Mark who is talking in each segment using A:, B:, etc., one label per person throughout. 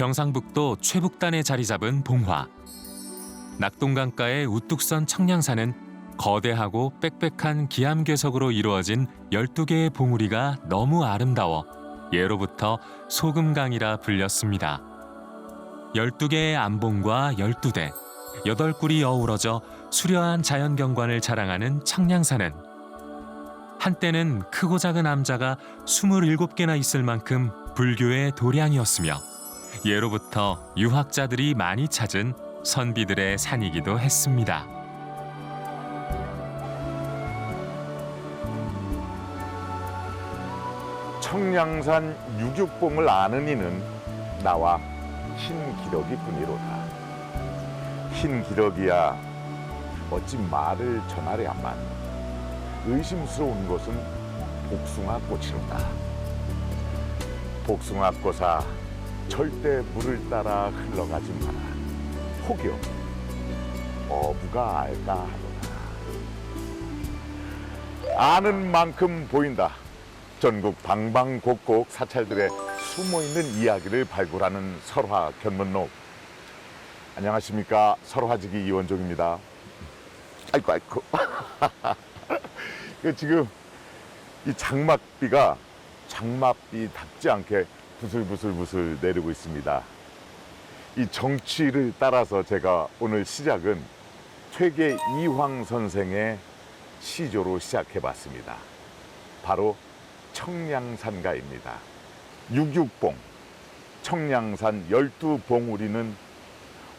A: 경상북도 최북단에 자리 잡은 봉화. 낙동강가의 우뚝 선 청량산은 거대하고 빽빽한 기암괴석으로 이루어진 12개의 봉우리가 너무 아름다워 예로부터 소금강이라 불렸습니다. 12개의 암봉과 12대, 8굴이 어우러져 수려한 자연경관을 자랑하는 청량산은 한때는 크고 작은 암자가 27개나 있을 만큼 불교의 도량이었으며 예로부터 유학자들이 많이 찾은 선비들의 산이기도 했습니다.
B: 청량산 유육봉을 아는 이는 나와 흰기러기뿐이로다. 흰기러기야 어찌 말을 전하랴만 의심스러운 것은 복숭아꽃이로다. 복숭아꽃아 절대 물을 따라 흘러가지 마라. 혹여 어부가 알까 하노라. 아는 만큼 보인다. 전국 방방곡곡 사찰들의 숨어있는 이야기를 발굴하는 설화 견문록. 안녕하십니까, 설화지기 이원종입니다. 아이고 지금 이 장맛비가 장맛비답지 않게 부슬부슬 내리고 있습니다. 이 정취를 따라서 제가 오늘 시작은 퇴계 이황 선생의 시조로 시작해봤습니다. 바로 청량산가입니다. 유육봉, 청량산 12봉우리는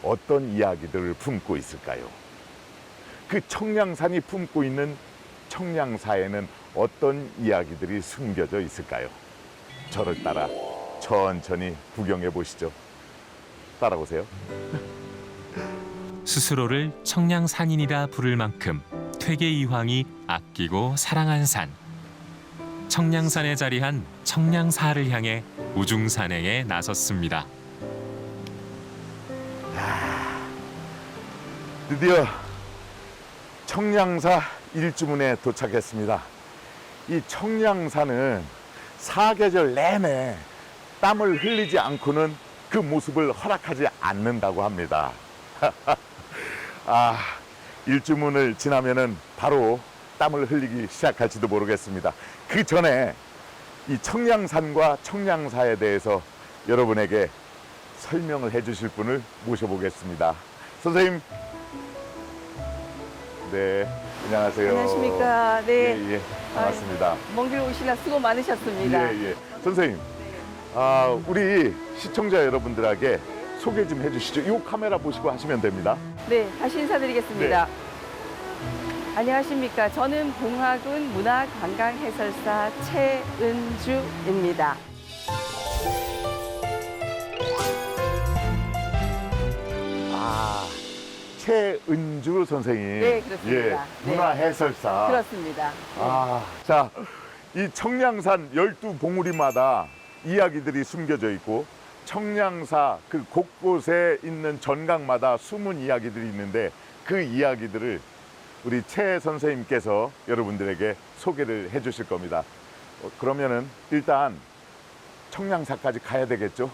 B: 어떤 이야기들을 품고 있을까요? 그 청량산이 품고 있는 청량사에는 어떤 이야기들이 숨겨져 있을까요? 저를 따라 천천히 구경해 보시죠. 따라오세요.
A: 스스로를 청량산인이라 부를 만큼 퇴계 이황이 아끼고 사랑한 산. 청량산에 자리한 청량사를 향해 우중산행에 나섰습니다.
B: 드디어 청량사 일주문에 도착했습니다. 이 청량산은 사계절 내내 땀을 흘리지 않고는 그 모습을 허락하지 않는다고 합니다. 일주문을 지나면은 바로 땀을 흘리기 시작할지도 모르겠습니다. 그 전에 이 청량산과 청량사에 대해서 여러분에게 설명을 해주실 분을 모셔보겠습니다. 선생님. 네, 안녕하세요.
C: 안녕하십니까. 네.
B: 예, 반갑습니다.
C: 먼 길 오시라 수고 많으셨습니다.
B: 예. 선생님, 우리 시청자 여러분들에게 소개 좀 해주시죠. 이 카메라 보시고 하시면 됩니다.
C: 네, 다시 인사드리겠습니다. 안녕하십니까. 저는 봉화군 문화관광해설사 최은주입니다.
B: 최은주 선생님.
C: 네, 그렇습니다.
B: 문화해설사.
C: 그렇습니다.
B: 자, 이 청량산 12봉우리마다 이야기들이 숨겨져 있고 청량사 그 곳곳에 있는 전강마다 숨은 이야기들이 있는데 그 이야기들을 우리 최 선생님께서 여러분들에게 소개를 해 주실 겁니다. 그러면은 일단 청량사까지 가야 되겠죠?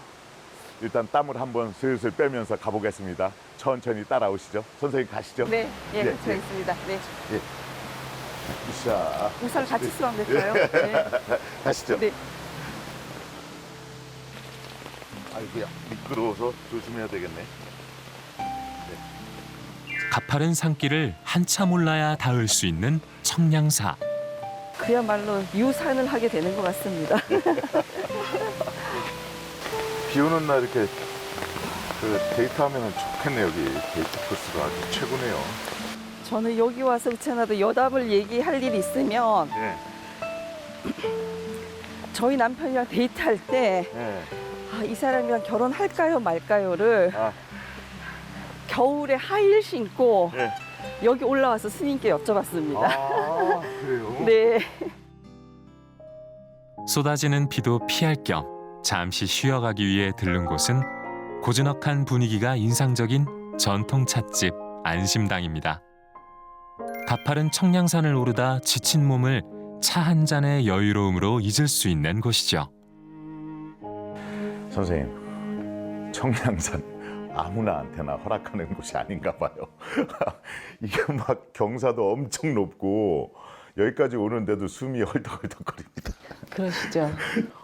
B: 일단 땀을 한번 슬슬 빼면서 가보겠습니다. 천천히 따라오시죠. 선생님 가시죠.
C: 네,
B: 예,
C: 저 있습니다. 네.
B: 자,
C: 우선 같이 수업 될까요? 네.
B: 가시죠.
C: 네.
B: 아이고야, 미끄러워서 조심해야 되겠네.
A: 가파른 산길을 한참 올라야 닿을 수 있는 청량사.
C: 그야말로 유산을 하게 되는 것 같습니다.
B: 비 오는 날 이렇게 데이트하면 좋겠네요. 여기 데이트 코스가 아주 최고네요.
C: 저는 여기 와서 그렇잖아도 여담을 얘기할 일이 있으면
B: 네.
C: 저희 남편이랑 데이트할 때 이 사람이랑 결혼할까요 말까요를 겨울에 하이힐 신고
B: 네.
C: 여기 올라와서 스님께 여쭤봤습니다.
B: 그래요?
C: 네.
A: 쏟아지는 비도 피할 겸 잠시 쉬어가기 위해 들른 곳은 고즈넉한 분위기가 인상적인 전통 찻집 안심당입니다. 가파른 청량산을 오르다 지친 몸을 차 한 잔의 여유로움으로 잊을 수 있는 곳이죠.
B: 선생님, 청량산 아무나한테나 허락하는 곳이 아닌가 봐요. 이게 막 경사도 엄청 높고 여기까지 오는데도 숨이 헐떡헐떡거립니다.
C: 그러시죠.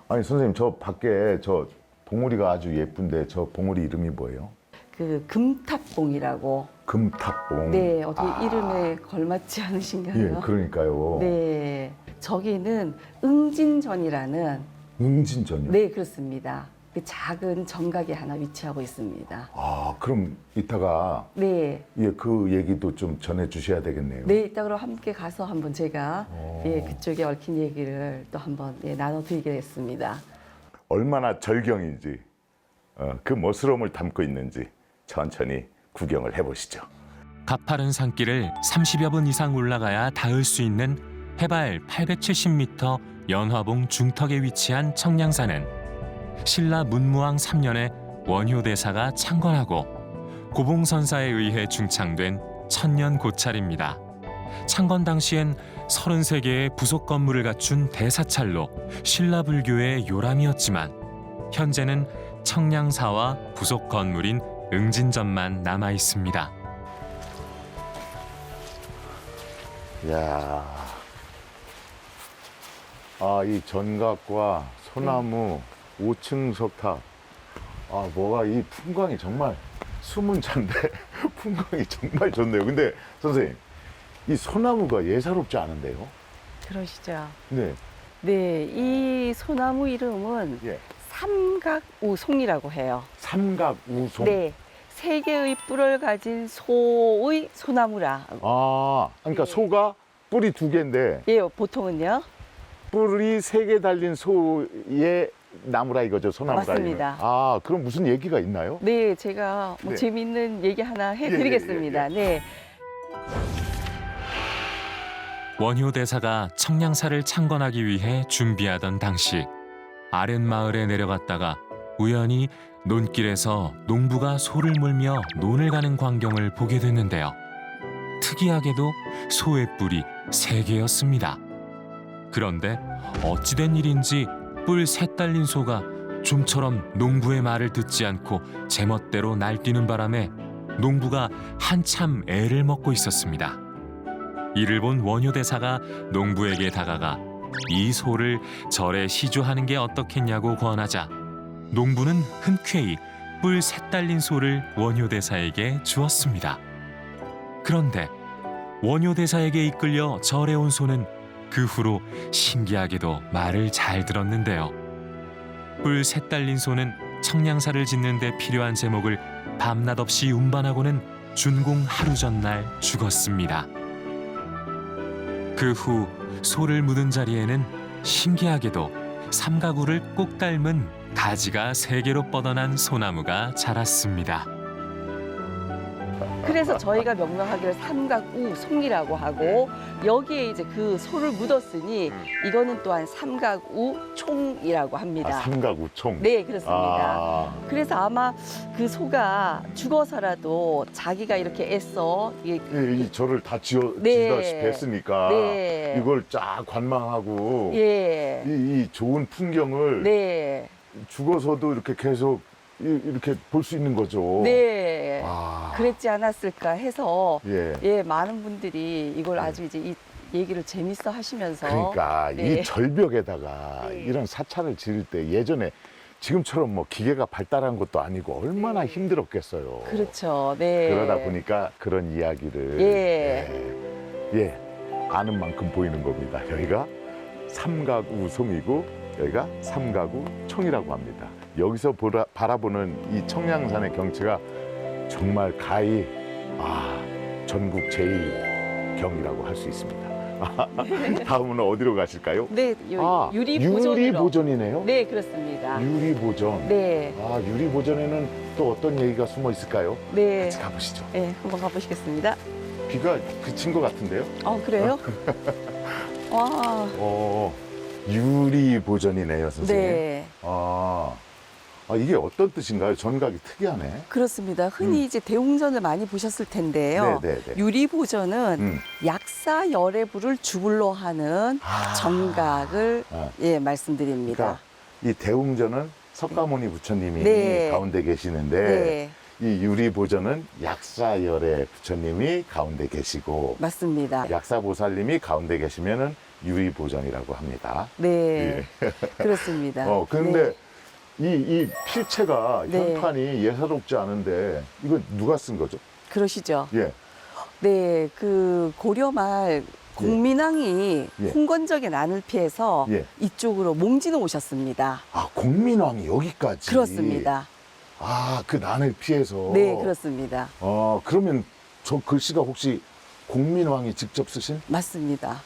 B: 아니 선생님, 저 밖에 저 봉우리가 아주 예쁜데 저 봉우리 이름이 뭐예요?
C: 그 금탑봉이라고.
B: 금탑봉.
C: 네, 어떻게 이름에 걸맞지 않으신가요?
B: 예, 그러니까요.
C: 네, 저기는 응진전이라는.
B: 응진전이요?
C: 네, 그렇습니다. 그 작은 정각이 하나 위치하고 있습니다.
B: 아, 그럼 이따가
C: 네,
B: 예, 그 얘기도 좀 전해 주셔야 되겠네요.
C: 네, 이따 그럼 함께 가서 한번 제가
B: 오.
C: 예, 그쪽에 얽힌 얘기를 또 한번 예, 나눠드리겠습니다.
B: 얼마나 절경인지, 그 멋스러움을 담고 있는지 천천히 구경을 해보시죠.
A: 가파른 산길을 30여 분 이상 올라가야 닿을 수 있는 해발 870m 연화봉 중턱에 위치한 청량산은 신라 문무왕 3년에 원효대사가 창건하고 고봉선사에 의해 중창된 천년 고찰입니다. 창건 당시엔 33개의 부속 건물을 갖춘 대사찰로 신라 불교의 요람이었지만 현재는 청량사와 부속 건물인 응진전만 남아 있습니다.
B: 이야, 아, 이 전각과 소나무, 5층 석탑, 아, 뭐가 이 풍광이 정말 숨은 잔데 풍광이 정말 좋네요. 근데 선생님, 이 소나무가 예사롭지 않은데요?
C: 그러시죠.
B: 네,
C: 네, 이 소나무 이름은
B: 예,
C: 삼각우송이라고 해요.
B: 삼각우송.
C: 네, 세 개의 뿔을 가진 소의 소나무라.
B: 아, 그러니까
C: 네.
B: 소가 뿔이 2개인데
C: 예, 보통은요.
B: 뿔이 3개 달린 소의 나무라 이거죠, 소나무라.
C: 맞습니다.
B: 아, 그럼 무슨 얘기가 있나요?
C: 네, 제가 뭐
B: 네.
C: 재미있는 얘기 하나 해드리겠습니다. 네,
A: 원효대사가 청량사를 창건하기 위해 준비하던 당시 아랫마을에 내려갔다가 우연히 논길에서 농부가 소를 몰며 논을 가는 광경을 보게 됐는데요. 특이하게도 소의 뿔이 3개였습니다. 그런데 어찌된 일인지 뿔 3 달린 소가 좀처럼 농부의 말을 듣지 않고 제멋대로 날뛰는 바람에 농부가 한참 애를 먹고 있었습니다. 이를 본 원효대사가 농부에게 다가가 이 소를 절에 시주하는 게 어떻겠냐고 권하자 농부는 흔쾌히 뿔 3 달린 소를 원효대사에게 주었습니다. 그런데 원효대사에게 이끌려 절에 온 소는 그 후로 신기하게도 말을 잘 들었는데요. 뿔 3 달린 소는 청량사를 짓는 데 필요한 제목을 밤낮 없이 운반하고는 준공 하루 전날 죽었습니다. 그 후 소를 묻은 자리에는 신기하게도 삼가구를 꼭 닮은 가지가 3개로 뻗어난 소나무가 자랐습니다.
C: 그래서 저희가 명명하기를 삼각우송이라고 하고 여기에 이제 그 소를 묻었으니 이거는 또한 삼각우총이라고 합니다.
B: 아, 삼각우총.
C: 네, 그렇습니다.
B: 아,
C: 그래서 아마 그 소가 죽어서라도 자기가 이렇게 애써 이게
B: 이 절을 다
C: 네.
B: 지다시피 했으니까
C: 네.
B: 이걸 쫙 관망하고
C: 예.
B: 이 좋은 풍경을
C: 네.
B: 죽어서도 이렇게 계속 이렇게 볼 수 있는 거죠.
C: 네.
B: 아,
C: 그랬지 않았을까 해서
B: 예.
C: 예, 많은 분들이 이걸 아주 이제 이 얘기를 재밌어 하시면서
B: 그러니까
C: 네.
B: 이 절벽에다가
C: 네.
B: 이런 사찰을 지을 때 예전에 지금처럼 뭐 기계가 발달한 것도 아니고 얼마나
C: 네.
B: 힘들었겠어요.
C: 그렇죠. 네.
B: 그러다 보니까 그런 이야기를
C: 예.
B: 예, 아는 만큼 보이는 겁니다. 여기가 삼각우송이고 여기가 삼각우총이라고 합니다. 여기서 바라보는 이 청량산의 경치가 정말 가히 전국 제1경이라고 할 수 있습니다. 다음은 어디로 가실까요?
C: 네, 유리 보존으로.
B: 유리 보존이네요.
C: 네, 그렇습니다.
B: 유리 보존.
C: 네.
B: 유리 보존에는 또 어떤 얘기가 숨어 있을까요?
C: 네.
B: 같이 가보시죠.
C: 네, 한번 가보시겠습니다.
B: 비가 그친 것 같은데요?
C: 그래요? 와.
B: 유리 보존이네요, 선생님.
C: 네.
B: 이게 어떤 뜻인가요? 전각이 특이하네.
C: 그렇습니다. 흔히 이제 대웅전을 많이 보셨을 텐데요.
B: 네.
C: 유리 보존은
B: 음.
C: 약사 열애부를 주불로 하는 정각을
B: 아.
C: 예, 말씀드립니다.
B: 그러니까 이 대웅전은 석가모니 부처님이
C: 네.
B: 가운데 계시는데
C: 네,
B: 이 유리 보전은 약사열의 부처님이 가운데 계시고
C: 맞습니다.
B: 약사보살님이 가운데 계시면은 유리 보전이라고 합니다.
C: 네, 그렇습니다.
B: 그런데
C: 네,
B: 이 필체가
C: 네.
B: 현판이 예사롭지 않은데 이거 누가 쓴 거죠?
C: 그러시죠.
B: 예.
C: 네, 그 고려 말 공민왕이
B: 예.
C: 홍건적의 난을 피해서
B: 예.
C: 이쪽으로 몽진을 오셨습니다.
B: 아, 공민왕이 여기까지.
C: 그렇습니다.
B: 아, 그 난을 피해서.
C: 네, 그렇습니다.
B: 그러면 저 글씨가 혹시 공민왕이 직접 쓰신?
C: 맞습니다.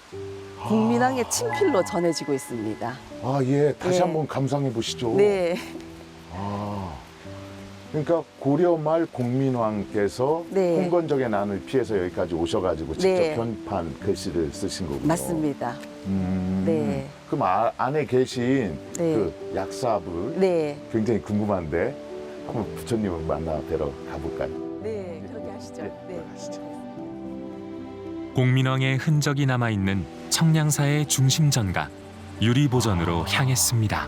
C: 공민왕의 친필로 전해지고 있습니다.
B: 아, 예. 다시
C: 네.
B: 한번 감상해 보시죠.
C: 네,
B: 아. 그러니까 고려 말 공민왕께서
C: 네.
B: 홍건적의 난을 피해서 여기까지 오셔가지고 직접
C: 네.
B: 현판 글씨를 쓰신 거군요.
C: 맞습니다. 네.
B: 그럼 안에 계신
C: 네.
B: 그 약사분
C: 네,
B: 굉장히 궁금한데 한번 부처님을 만나 뵈러 가볼까요?
C: 네, 그렇게 하시죠. 네.
B: 가시죠.
A: 공민왕의 흔적이 남아있는 청량사의 중심전가 유리보전으로 향했습니다.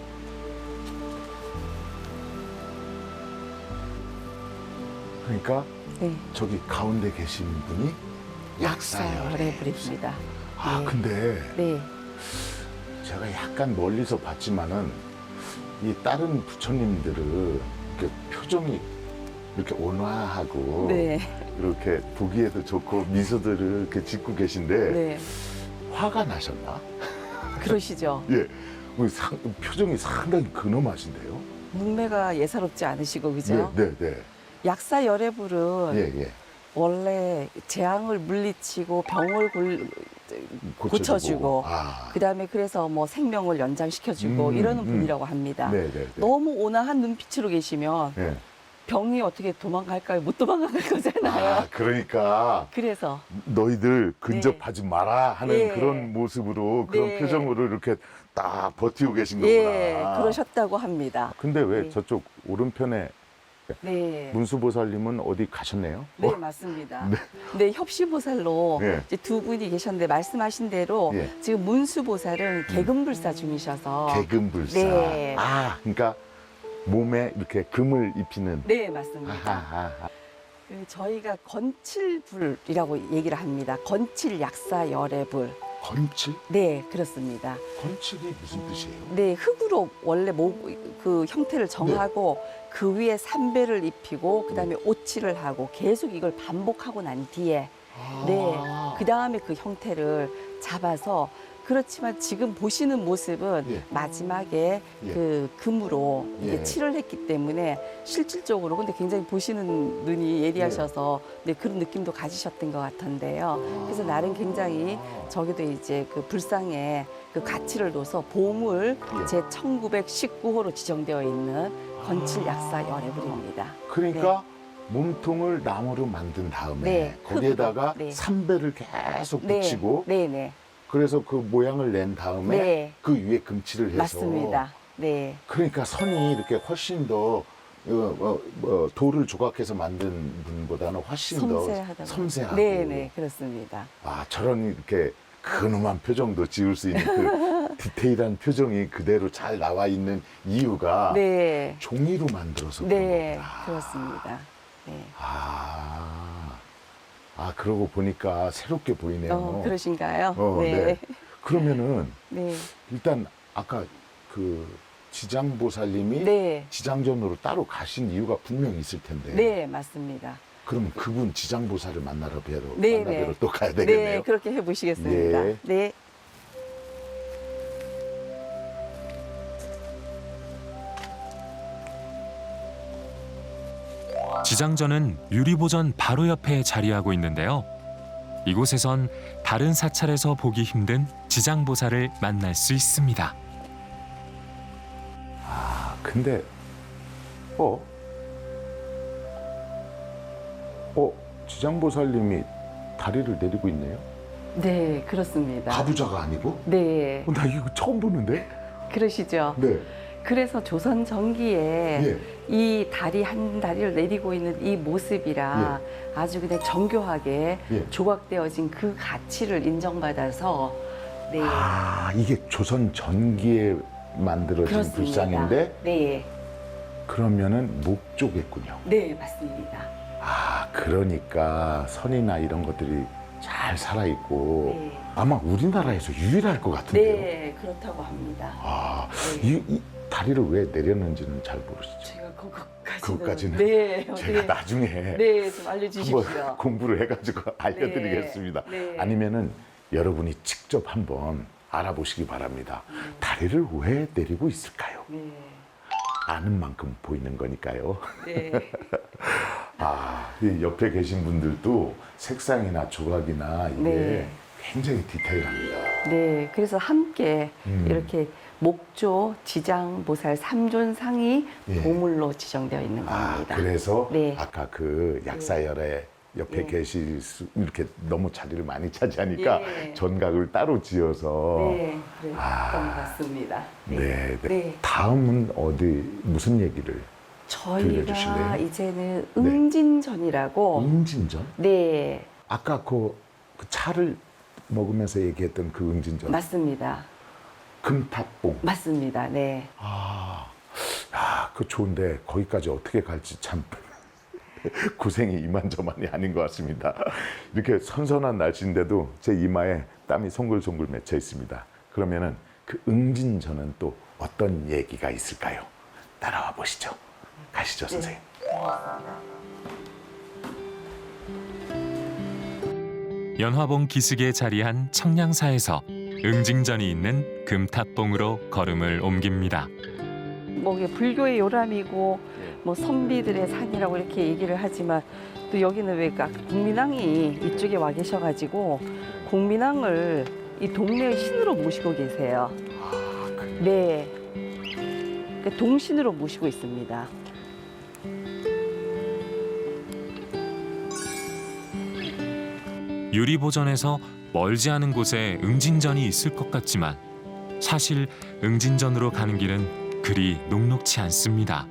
B: 그러니까
C: 네.
B: 저기 가운데 계신 분이 약사열의
C: 약사열애불입니다.
B: 아,
C: 네.
B: 근데
C: 네,
B: 제가 약간 멀리서 봤지만은 이 다른 부처님들은 이렇게 표정이 이렇게 온화하고
C: 네,
B: 이렇게 보기에도 좋고 미소들을 이렇게 짓고 계신데
C: 네,
B: 화가 나셨나?
C: 그러시죠.
B: 예, 표정이 상당히 근엄하신데요.
C: 눈매가 예사롭지 않으시고 그죠?
B: 네, 네,
C: 약사열애불은
B: 예, 예.
C: 원래 재앙을 물리치고 병을 고쳐주고
B: 아,
C: 그다음에 그래서 뭐 생명을 연장시켜주고 이러는 분이라고 합니다.
B: 네, 네, 네.
C: 너무 온화한 눈빛으로 계시면
B: 예.
C: 병이 어떻게 도망갈까요? 못 도망갈 거잖아요.
B: 아, 그러니까
C: 그래서
B: 너희들 근접하지 마라 하는
C: 네.
B: 그런 모습으로 그런
C: 네.
B: 표정으로 이렇게 딱 버티고 계신 거구나.
C: 예, 그러셨다고 합니다.
B: 근데 왜
C: 네.
B: 저쪽 오른편에
C: 네.
B: 문수보살님은 어디 가셨네요?
C: 네, 맞습니다.
B: 네.
C: 네, 협시보살로
B: 네.
C: 이제 두 분이 계셨는데 말씀하신 대로
B: 예.
C: 지금 문수보살은 개금불사 중이셔서
B: 개금불사.
C: 네.
B: 아, 그러니까 몸에 이렇게 금을 입히는.
C: 네, 맞습니다.
B: 아하하.
C: 그 저희가 건칠불이라고 얘기를 합니다. 건칠 약사열애불.
B: 건칠?
C: 네, 그렇습니다.
B: 건칠이 무슨 뜻이에요?
C: 네, 흑으로 원래 그 형태를 정하고 그 위에 삼배를 입히고 그다음에 오칠을 하고 계속 이걸 반복하고 난 뒤에 네, 그 다음에 그 형태를 잡아서 그렇지만 지금 보시는 모습은
B: 예.
C: 마지막에
B: 예.
C: 그 금으로 이게
B: 예.
C: 칠을 했기 때문에 실질적으로 근데 굉장히 보시는 눈이 예리하셔서 네, 그런 느낌도 가지셨던 것 같은데요. 그래서 나름 굉장히 저기도 이제 그 불상에 그 가치를 둬서 보물
B: 예.
C: 제 1919호로 지정되어 있는 건칠 약사 열애불입니다.
B: 그러니까 몸통을 나무로 만든 다음에
C: 네,
B: 거기에다가
C: 흙으로, 네.
B: 삼배를 계속
C: 네,
B: 붙이고
C: 네, 네,
B: 그래서 그 모양을 낸 다음에
C: 네.
B: 그 위에 금칠을 해서
C: 맞습니다. 네,
B: 그러니까 선이 이렇게 훨씬 더 돌을 조각해서 만든 분보다는 훨씬
C: 섬세하다고.
B: 더 섬세하고
C: 네, 네, 그렇습니다.
B: 아, 저런 이렇게 근엄한 표정도 지을 수 있는 그 디테일한 표정이 그대로 잘 나와 있는 이유가
C: 네,
B: 종이로 만들어서
C: 네,
B: 그런 거구나.
C: 그렇습니다. 네.
B: 그러고 보니까 새롭게 보이네요.
C: 그러신가요?
B: 네.
C: 네.
B: 그러면은
C: 네.
B: 일단 아까 그 지장보살님이
C: 네.
B: 지장전으로 따로 가신 이유가 분명히 있을 텐데.
C: 네, 맞습니다.
B: 그러면 그분 지장보살을 만나러
C: 네,
B: 만나뵈러 또 가야
C: 네,
B: 되겠네요.
C: 그렇게 해보시겠습니다.
B: 예.
C: 네.
A: 지장전은 유리보전 바로 옆에 자리하고 있는데요. 이곳에선 다른 사찰에서 보기 힘든 지장보살을 만날 수 있습니다.
B: 근데 지장보살님이 다리를 내리고 있네요.
C: 네, 그렇습니다.
B: 가부좌가 아니고?
C: 네,
B: 나 이거 처음 보는데?
C: 그러시죠.
B: 네.
C: 그래서 조선 전기에
B: 예.
C: 이 다리 한 다리를 내리고 있는 이 모습이라 아주 그냥 정교하게
B: 예.
C: 조각되어진 그 가치를 인정받아서 네,
B: 이게 조선 전기에 만들어진
C: 그렇습니다.
B: 불상인데
C: 네,
B: 그러면은 목조겠군요.
C: 네, 맞습니다.
B: 아, 그러니까 선이나 이런 것들이 잘 살아있고
C: 네.
B: 아마 우리나라에서 유일할 것 같은데요.
C: 네, 그렇다고 합니다.
B: 아,
C: 네.
B: 이 다리를 왜 내렸는지는 잘 모르시죠?
C: 제가
B: 그것까지는
C: 네,
B: 제가
C: 네.
B: 나중에
C: 네, 좀 알려주십시오.
B: 한번 공부를 해가지고 알려드리겠습니다.
C: 네.
B: 아니면은 여러분이 직접 한번 알아보시기 바랍니다. 다리를 왜 내리고 있을까요?
C: 네,
B: 아는 만큼 보이는 거니까요.
C: 네,
B: 아, 이 옆에 계신 분들도 색상이나 조각이나 이게
C: 네.
B: 굉장히 디테일합니다.
C: 네. 그래서 함께 이렇게 목조, 지장, 모살 3존상이
B: 예.
C: 보물로 지정되어 있는
B: 아,
C: 겁니다.
B: 그래서
C: 네.
B: 아까 그 약사열에 옆에
C: 네.
B: 계실 수, 이렇게 너무 자리를 많이 차지하니까
C: 예.
B: 전각을 따로 지어서
C: 네, 그랬던
B: 아.
C: 것 같습니다.
B: 네, 네.
C: 네.
B: 다음은 어디 무슨 얘기를
C: 저희가
B: 들려주실래요?
C: 이제는 응진전이라고
B: 응진전?
C: 네,
B: 아까 그 차를 먹으면서 얘기했던 그 응진전
C: 맞습니다.
B: 금탑봉.
C: 맞습니다. 네.
B: 아, 그 좋은데 거기까지 어떻게 갈지 참 고생이 이만저만이 아닌 것 같습니다. 이렇게 선선한 날씨인데도 제 이마에 땀이 송글송글 맺혀 있습니다. 그러면은 그 응진전은 또 어떤 얘기가 있을까요? 따라와 보시죠. 가시죠, 선생님.
A: 연화봉 기슭에 자리한 청량사에서 응징전이 있는 금탑봉으로 걸음을 옮깁니다.
C: 뭐 이게 불교의 요람이고 뭐 선비들의 산이라고 이렇게 얘기를 하지만 또 여기는 왜 공민왕이 이쪽에 와 계셔가지고 공민왕을 이 동네의 신으로 모시고 계세요. 네, 그러니까 동신으로 모시고 있습니다.
A: 유리보전에서 멀지 않은 곳에 응진전이 있을 것 같지만 사실 응진전으로 가는 길은 그리 녹록치 않습니다.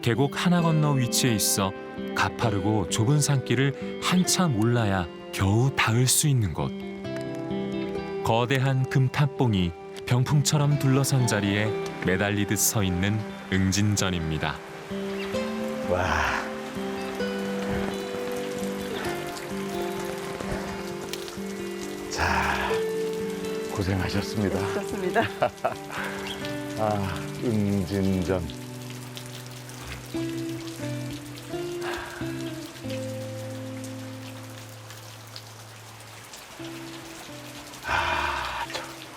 A: 계곡 하나 건너 위치해 있어 가파르고 좁은 산길을 한참 올라야 겨우 닿을 수 있는 곳. 거대한 금탑봉이 병풍처럼 둘러선 자리에 매달리듯 서 있는 응진전입니다.
B: 와. 자, 고생하셨습니다.
C: 그렇습니다.
B: 아, 응진전.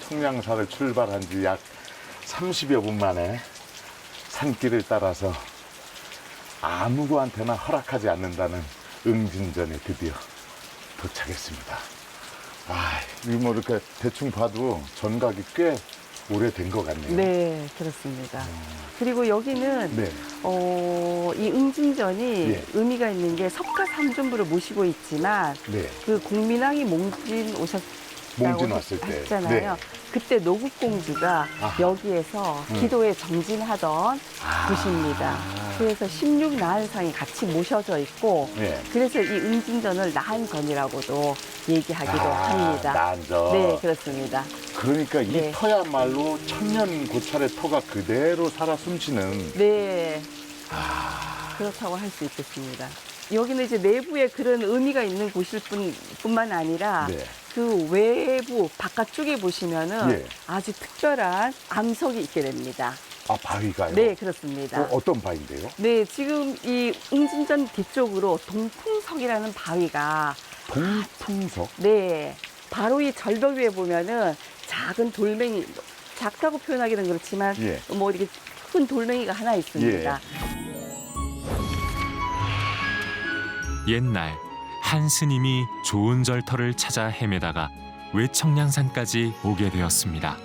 B: 청량사를 출발한 지 약 30여 분 만에 산길을 따라서 아무한테나 허락하지 않는다는 응진전에 드디어 도착했습니다. 아, 이거 뭐 이렇게 대충 봐도 전각이 꽤 오래된 것 같네요.
C: 네, 그렇습니다. 그리고 여기는
B: 네.
C: 이 응진전이
B: 예.
C: 의미가 있는 게 석가삼존부를 모시고 있지만
B: 네.
C: 그 공민왕이 몽진
B: 몽진 왔을 때.
C: 했잖아요.
B: 네.
C: 그때 노국공주가
B: 아하.
C: 여기에서 기도에 정진하던
B: 아.
C: 곳입니다. 그래서 16나한상이 같이 모셔져 있고
B: 네.
C: 그래서 이 응진전을 나한전이라고도 얘기하기도 합니다.
B: 난전.
C: 네, 그렇습니다.
B: 그러니까 이
C: 네.
B: 터야말로 천년 고찰의 터가 그대로 살아 숨쉬는.
C: 네,
B: 아,
C: 그렇다고 할 수 있겠습니다. 여기는 이제 내부에 그런 의미가 있는 곳일 뿐만 아니라
B: 네.
C: 그 외부 바깥쪽에 보시면은
B: 예.
C: 아주 특별한 암석이 있게 됩니다.
B: 아, 바위가요?
C: 네, 그렇습니다.
B: 어떤 바위인데요?
C: 네, 지금 이 응진전 뒤쪽으로 동풍석이라는 바위가
B: 동풍석?
C: 네, 바로 이 절벽 위에 보면은 작은 돌멩이, 작다고 표현하기는 그렇지만
B: 예.
C: 뭐 이렇게 큰 돌멩이가 하나 있습니다.
A: 옛날 한 스님이 좋은 절터를 찾아 헤매다가 외청량산까지 오게 되었습니다.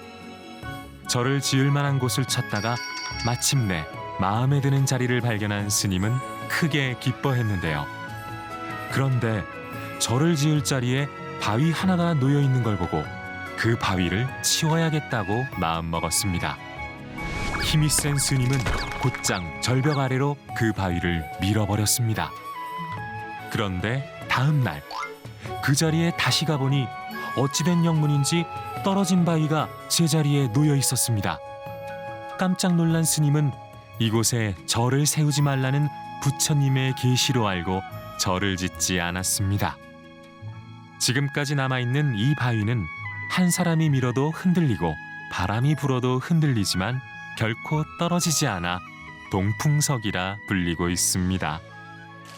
A: 절을 지을 만한 곳을 찾다가 마침내 마음에 드는 자리를 발견한 스님은 크게 기뻐했는데요. 그런데 절을 지을 자리에 바위 하나가 놓여 있는 걸 보고 그 바위를 치워야겠다고 마음먹었습니다. 힘이 센 스님은 곧장 절벽 아래로 그 바위를 밀어버렸습니다. 그런데 다음 날 그 자리에 다시 가보니 어찌된 영문인지 떨어진 바위가 제자리에 놓여 있었습니다. 깜짝 놀란 스님은 이곳에 절을 세우지 말라는 부처님의 계시로 알고 절을 짓지 않았습니다. 지금까지 남아있는 이 바위는 한 사람이 밀어도 흔들리고 바람이 불어도 흔들리지만 결코 떨어지지 않아 동풍석이라 불리고 있습니다.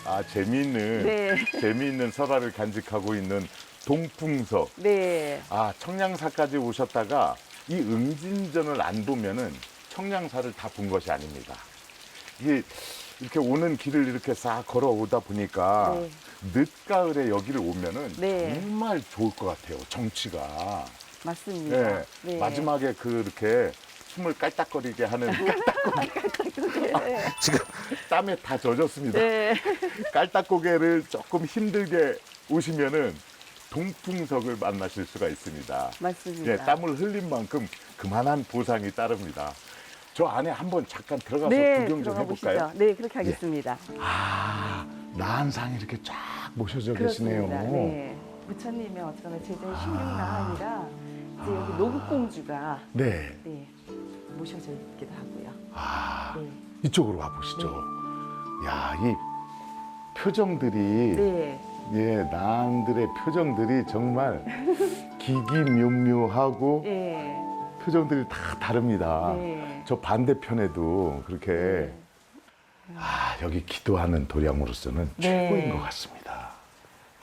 B: 아, 재미있는
C: 네.
B: 재미있는 설화를 간직하고 있는 동풍석.
C: 네.
B: 아, 청량사까지 오셨다가 이 응진전을 안 보면은 청량사를 다 본 것이 아닙니다. 이게 이렇게 오는 길을 이렇게 싹 걸어오다 보니까
C: 네.
B: 늦가을에 여기를 오면은
C: 네.
B: 정말 좋을 것 같아요. 정취가.
C: 맞습니다.
B: 네.
C: 네.
B: 마지막에 그렇게 숨을 깔딱거리게 하는
C: 네.
B: 지금 땀에 다 젖었습니다.
C: 네.
B: 깔딱고개를 조금 힘들게 오시면은 동풍석을 만나실 수가 있습니다.
C: 맞습니다.
B: 예, 땀을 흘린 만큼 그만한 보상이 따릅니다. 저 안에 한번 잠깐 들어가서
C: 네,
B: 구경 좀
C: 들어가
B: 해볼까요?
C: 보시죠. 네, 그렇게 하겠습니다.
B: 아, 나한상이 이렇게 쫙 모셔져 계시네요.
C: 그렇습니다. 네. 부처님의 어떤 제자의 16나한이라 이제 여기 노국공주가
B: 네.
C: 네, 모셔져 있기도 하고요.
B: 아,
C: 네.
B: 이쪽으로 와보시죠. 야, 이 표정들이
C: 네.
B: 예, 나한들의 표정들이 정말 기기묘묘하고
C: 네.
B: 표정들이 다 다릅니다.
C: 네.
B: 저 반대편에도 그렇게 아, 여기 기도하는 도량으로서는
C: 네.
B: 최고인 것 같습니다.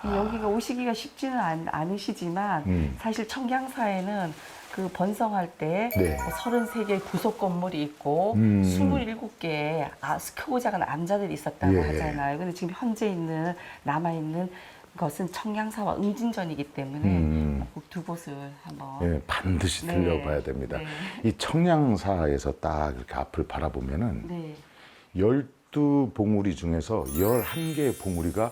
C: 여기가 오시기가 쉽지는 않으시지만 사실 청량사에는 그 번성할 때
B: 네.
C: 33개의 부속 건물이 있고 27개의 크고 작은 암자들이 있었다고
B: 예.
C: 하잖아요. 근데 지금 현재 남아있는 것은 청량사와 응진전이기 때문에 꼭 두 곳을 한번
B: 예, 반드시
C: 네.
B: 들려봐야 됩니다.
C: 네.
B: 이 청량사에서 딱 이렇게 앞을 바라보면은
C: 네.
B: 12봉우리 중에서 11개의 봉우리가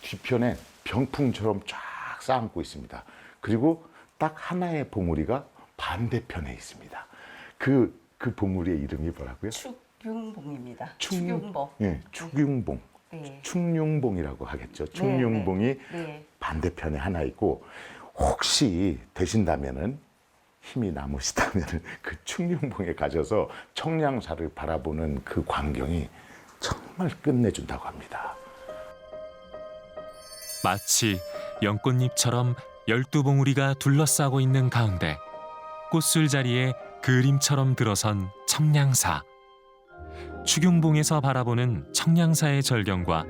B: 뒤편에 병풍처럼 쫙 쌓아앉고 있습니다. 그리고 딱 하나의 봉우리가 반대편에 있습니다. 그 봉우리의 이름이 뭐라고요?
C: 축융봉입니다. 축융봉.
B: 예, 축융봉.
C: 네.
B: 충룡봉이라고 하겠죠. 충룡봉이
C: 네.
B: 반대편에 하나 있고 혹시 되신다면은 힘이 남으시다면은 그 충룡봉에 가셔서 청량사를 바라보는 그 광경이 정말 끝내준다고 합니다.
A: 마치 연꽃잎처럼 12봉우리가 둘러싸고 있는 가운데 꽃술 자리에 그림처럼 들어선 청량사. 축용봉에서 바라보는 청량사의 절경과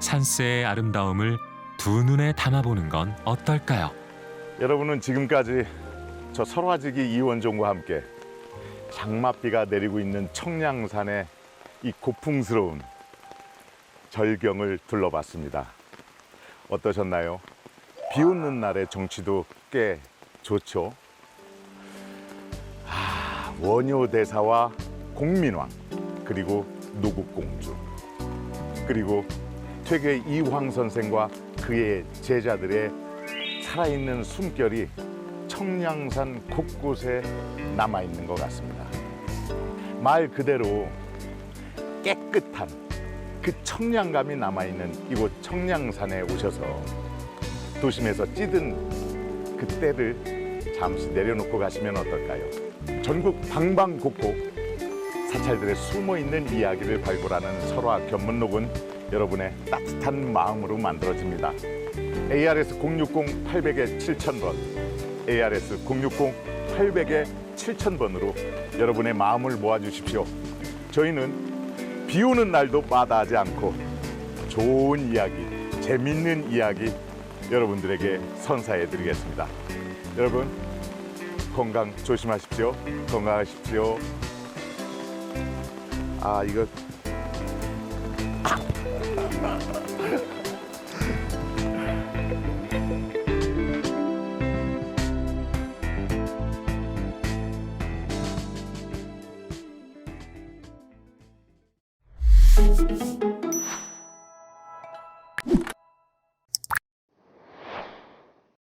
A: 산세의 아름다움을 두 눈에 담아보는 건 어떨까요?
B: 여러분은 지금까지 저 설화지기 이원종과 함께 장맛비가 내리고 있는 청량산의 이 고풍스러운 절경을 둘러봤습니다. 어떠셨나요? 비 오는 날의 정취도 꽤 좋죠. 원효대사와 공민왕, 그리고 노국공주, 그리고 퇴계 이황 선생과 그의 제자들의 살아있는 숨결이 청량산 곳곳에 남아있는 것 같습니다. 말 그대로 깨끗한 그 청량감이 남아있는 이곳 청량산에 오셔서 도심에서 찌든 그 때를 잠시 내려놓고 가시면 어떨까요? 전국 방방곡곡 사찰들의 숨어있는 이야기를 발굴하는 설화 견문록은 여러분의 따뜻한 마음으로 만들어집니다. ARS 060-800에 7000번, ARS 060-800에 7000번으로 여러분의 마음을 모아주십시오. 저희는 비 오는 날도 마다하지 않고 좋은 이야기, 재밌는 이야기 여러분들에게 선사해드리겠습니다. 여러분 건강 조심하십시오. 건강하십시오. 아, 이거